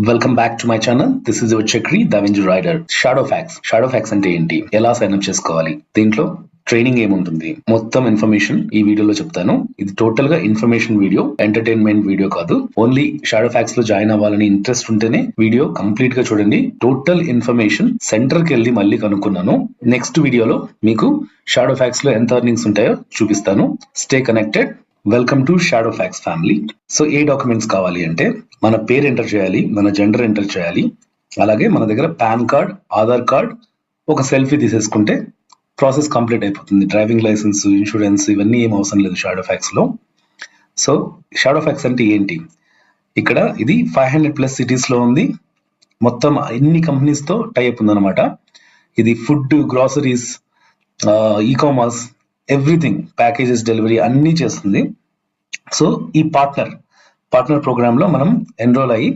Welcome back to my channel. This is your Chakri దావింజు rider. Shadowfax అంటే ఏంటి, ఎలా సైన్ అప్ చేసుకోవాలి, దీంట్లో ట్రైనింగ్ ఏముంటుంది, మొత్తం ఇన్ఫర్మేషన్ ఈ వీడియోలో చెప్తాను. ఇది టోటల్ గా ఇన్ఫర్మేషన్ వీడియో, ఎంటర్టైన్మెంట్ వీడియో కాదు. ఓన్లీ షాడో ఫ్యాక్స్ లో జాయిన్ అవ్వాలని ఇంట్రెస్ట్ ఉంటేనే వీడియో కంప్లీట్ గా చూడండి. టోటల్ ఇన్ఫర్మేషన్ సెంటర్ కి వెళ్ళి మళ్ళీ కనుక్కున్నాను. నెక్స్ట్ వీడియోలో మీకు షాడో ఫ్యాక్స్ లో ఎంత ఎర్నింగ్స్ ఉంటాయో చూపిస్తాను. Stay connected. Welcome to Shadowfax family. So ఏ డాక్యుమెంట్స్ కావాలి అంటే, మన పేరు ఎంటర్ చేయాలి, మన జెండర్ ఎంటర్ చేయాలి, అలాగే మన దగ్గర పాన్ కార్డ్, ఆధార్ కార్డ్, ఒక సెల్ఫీ తీసేసుకుంటే ప్రాసెస్ కంప్లీట్ అయిపోతుంది. డ్రైవింగ్ లైసెన్స్, ఇన్సూరెన్స్ ఇవన్నీ ఏం అవసరం లేదు షాడో ఫ్యాక్స్ లో. సో షాడో ఫ్యాక్స్ అంటే ఏంటి, ఇక్కడ ఇది 500+ సిటీస్ లో ఉంది. మొత్తం ఎన్ని కంపెనీస్ తో టైఅప్ ఉందన్నమాట. ఇది food, groceries, ecommerce, everything, packages, delivery అన్నీ చేస్తుంది. సో ఈ పార్ట్నర్ ప్రోగ్రామ్ లో మనం ఎన్రోల్ అయ్యి